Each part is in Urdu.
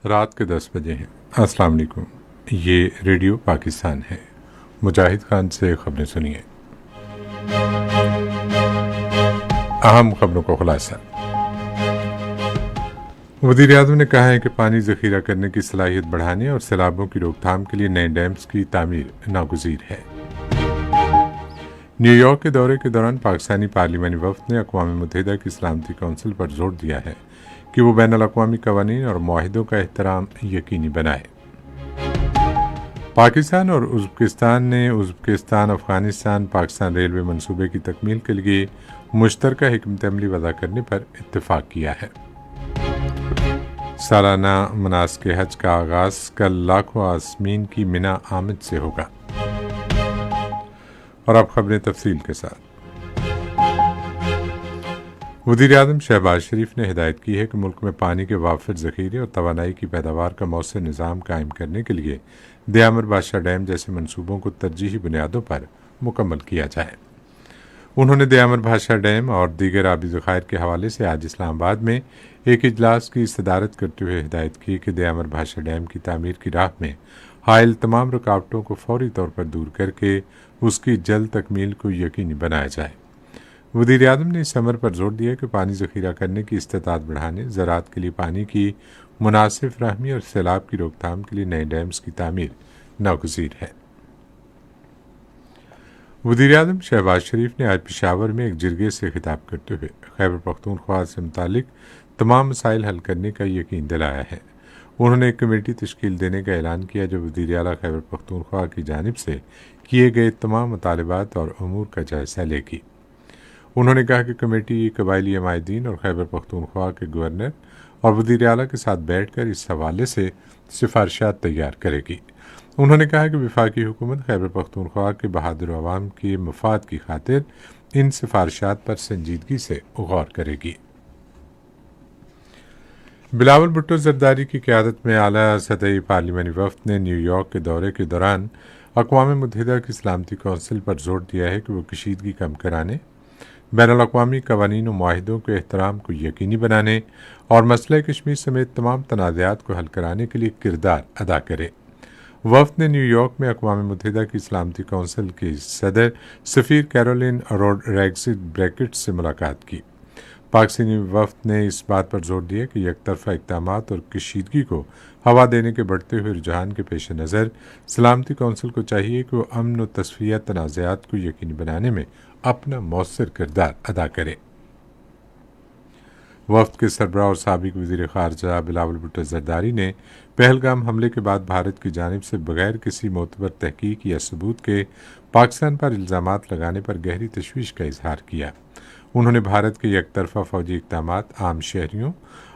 رات کے 10 بجے ہیں۔ السلام علیکم، یہ ریڈیو پاکستان ہے۔ مجاہد خان سے خبریں سنیے۔ اہم خبروں کا خلاصہ۔ وزیر اعظم نے کہا ہے کہ پانی ذخیرہ کرنے کی صلاحیت بڑھانے اور سیلابوں کی روک تھام کے لیے نئے ڈیمز کی تعمیر ناگزیر ہے۔ نیو یارک کے دورے کے دوران پاکستانی پارلیمانی وفد نے اقوام متحدہ کی سلامتی کونسل پر زور دیا ہے کہ وہ بین الاقوامی قوانین اور معاہدوں کا احترام یقینی بنائے۔ پاکستان اور ازبکستان نے ازبکستان افغانستان پاکستان ریلوے منصوبے کی تکمیل کے لیے مشترکہ حکمت عملی وضع کرنے پر اتفاق کیا ہے۔ سالانہ مناسک حج کا آغاز کل لاکھوں عازمین کی منی آمد سے ہوگا۔ اور اب خبریں تفصیل کے ساتھ۔ وزیر اعظم شہباز شریف نے ہدایت کی ہے کہ ملک میں پانی کے وافر ذخیرے اور توانائی کی پیداوار کا مؤثر نظام قائم کرنے کے لیے دیامر بادشاہ ڈیم جیسے منصوبوں کو ترجیحی بنیادوں پر مکمل کیا جائے۔ انہوں نے دیامر بادشاہ ڈیم اور دیگر آبی ذخائر کے حوالے سے آج اسلام آباد میں ایک اجلاس کی صدارت کرتے ہوئے ہدایت کی کہ دیامر بادشاہ ڈیم کی تعمیر کی راہ میں حائل تمام رکاوٹوں کو فوری طور پر دور کر کے اس کی جلد تکمیل کو یقینی بنایا جائے۔ وزیر اعظم نے اس امر پر زور دیا کہ پانی ذخیرہ کرنے کی استطاعت بڑھانے، زراعت کے لیے پانی کی مناسب فراہمی اور سیلاب کی روک تھام کے لیے نئے ڈیمز کی تعمیر ناگزیر ہے۔ وزیر اعظم شہباز شریف نے آج پشاور میں ایک جرگے سے خطاب کرتے ہوئے خیبر پختونخوا سے متعلق تمام مسائل حل کرنے کا یقین دلایا ہے۔ انہوں نے ایک کمیٹی تشکیل دینے کا اعلان کیا جو وزیر اعلیٰ خیبر پختونخوا کی جانب سے کیے گئے تمام مطالبات اور امور کا جائزہ لے گی۔ انہوں نے کہا کہ کمیٹی قبائلی عمائدین اور خیبر پختونخوا کے گورنر اور وزیر اعلیٰ کے ساتھ بیٹھ کر اس حوالے سے سفارشات تیار کرے گی۔ انہوں نے کہا کہ وفاقی حکومت خیبر پختونخوا کے بہادر عوام کے مفاد کی خاطر ان سفارشات پر سنجیدگی سے غور کرے گی۔ بلاول بھٹو زرداری کی قیادت میں اعلیٰ سطحی پارلیمانی وفد نے نیو یارک کے دورے کے دوران اقوام متحدہ کی سلامتی کونسل پر زور دیا ہے کہ وہ کشیدگی کم کرانے، بین الاقوامی قوانین و معاہدوں کے احترام کو یقینی بنانے اور مسئلہ کشمیر سمیت تمام تنازعات کو حل کرانے کے لیے کردار ادا کرے۔ وفد نے نیو یارک میں اقوام متحدہ کی سلامتی کونسل کی صدر سفیر کیرولین روڈریگز بریکٹ سے ملاقات کی۔ پاکستانی وفد نے اس بات پر زور دیا کہ یک طرفہ اقدامات اور کشیدگی کو ہوا دینے کے بڑھتے ہوئے رجحان کے پیش نظر سلامتی کونسل کو چاہیے کہ وہ امن و تصفیہ تنازعات کو یقینی بنانے میں اپنا مؤثر کردار ادا کرے۔ وفد کے سربراہ اور سابق وزیر خارجہ بلاول بھٹو زرداری نے پہلگام حملے کے بعد بھارت کی جانب سے بغیر کسی معتبر تحقیق یا ثبوت کے پاکستان پر الزامات لگانے پر گہری تشویش کا اظہار کیا۔ انہوں نے بھارت کے یک طرفہ فوجی اقدامات، عام شہریوں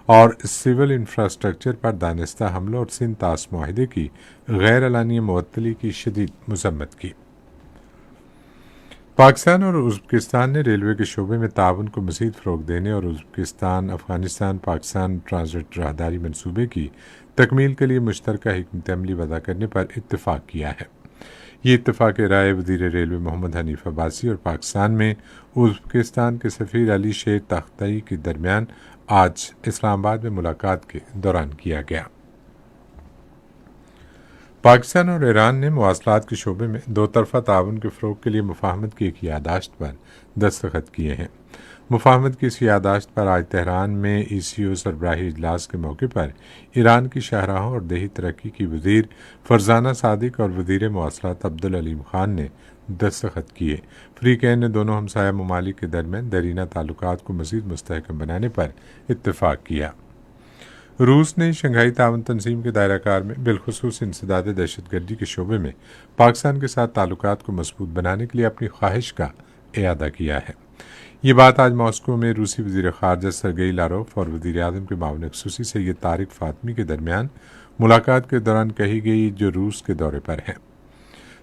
اور سول انفراسٹرکچر پر دانستہ حملوں اور سندھ طاس معاہدے کی غیر اعلانیہ معطلی کی شدید مذمت کی۔ پاکستان اور ازبکستان نے ریلوے کے شعبے میں تعاون کو مزید فروغ دینے اور ازبکستان افغانستان پاکستان ٹرانزٹ راہداری منصوبے کی تکمیل کے لیے مشترکہ حکمت عملی وضع کرنے پر اتفاق کیا ہے۔ یہ اتفاق رائے وزیر ریلوے محمد حنیف عباسی اور پاکستان میں ازبکستان کے سفیر علی شیر تختئی کے درمیان آج اسلام آباد میں ملاقات کے دوران کیا گیا۔ پاکستان اور ایران نے مواصلات کے شعبے میں دو طرفہ تعاون کے فروغ کے لیے مفاہمت کی ایک یادداشت پر دستخط کیے ہیں۔ مفاہمت کی اس یادداشت پر آج تہران میں ای سی او سربراہی اجلاس کے موقع پر ایران کی شاہراہوں اور دیہی ترقی کی وزیر فرزانہ صادق اور وزیر مواصلات عبدالعلیم خان نے دستخط کیے۔ فریقین نے دونوں ہمسایہ ممالک کے درمیان دیرینہ تعلقات کو مزید مستحکم بنانے پر اتفاق کیا۔ روس نے شنگھائی تعاون تنظیم کے دائرہ کار میں بالخصوص انسداد دہشت گردی کے شعبے میں پاکستان کے ساتھ تعلقات کو مضبوط بنانے کے لیے اپنی خواہش کا اعادہ کیا ہے۔ یہ بات آج ماسکو میں روسی وزیر خارجہ سرگئی لاروف اور وزیر اعظم کے معاون خصوصی سید طارق فاطمی کے درمیان ملاقات کے دوران کہی گئی جو روس کے دورے پر ہیں۔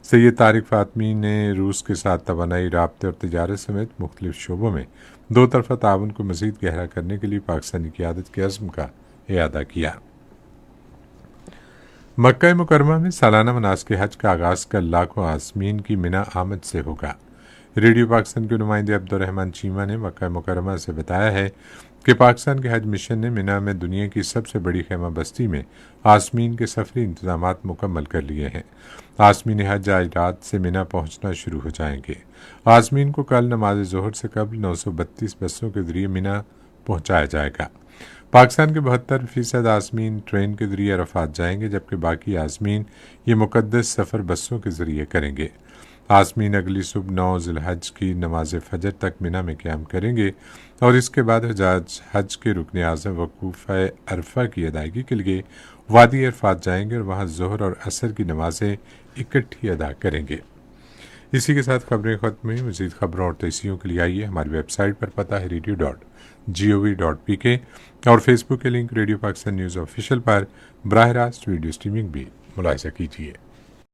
سید طارق فاطمی نے روس کے ساتھ توانائی، رابطے اور تجارت سمیت مختلف شعبوں میں دو طرفہ تعاون کو مزید گہرا کرنے کے لیے پاکستانی قیادت کے عزم کا اعادہ کیا۔ مکہ مکرمہ میں سالانہ مناسک حج کا آغاز کل لاکھوں عازمین کی منی آمد سے ہوگا۔ ریڈیو پاکستان کے نمائندے عبدالرحمان چیمہ نے مکہ مکرمہ سے بتایا ہے کہ پاکستان کے حج مشن نے منا میں دنیا کی سب سے بڑی خیمہ بستی میں عازمین کے سفری انتظامات مکمل کر لیے ہیں۔ عازمین حج آج رات سے منا پہنچنا شروع ہو جائیں گے۔ عازمین کو کل نماز ظہر سے قبل 932 بسوں کے ذریعے منا پہنچایا جائے گا۔ پاکستان کے 72% عازمین ٹرین کے ذریعے عرفات جائیں گے، جبکہ باقی عازمین یہ مقدس سفر بسوں کے ذریعے کریں گے۔ عازمین اگلی صبح 9 ذی الحج کی نماز فجر تک منا میں قیام کریں گے اور اس کے بعد حج کے رکن اعظم وقوف عرفہ کی ادائیگی کے لیے وادی عرفات جائیں گے اور وہاں ظہر اور عصر کی نمازیں اکٹھی ادا کریں گے۔ اسی کے ساتھ خبریں ختم ہوئی۔ مزید خبروں اور تجزیوں کے لیے آئیے ہماری ویب سائٹ پر پتہ ہے radio.gov.pk اور فیس بک کے link radio Pakistan news official پر براہ راست ویڈیو سٹریمنگ بھی ملاحظہ کیجیے۔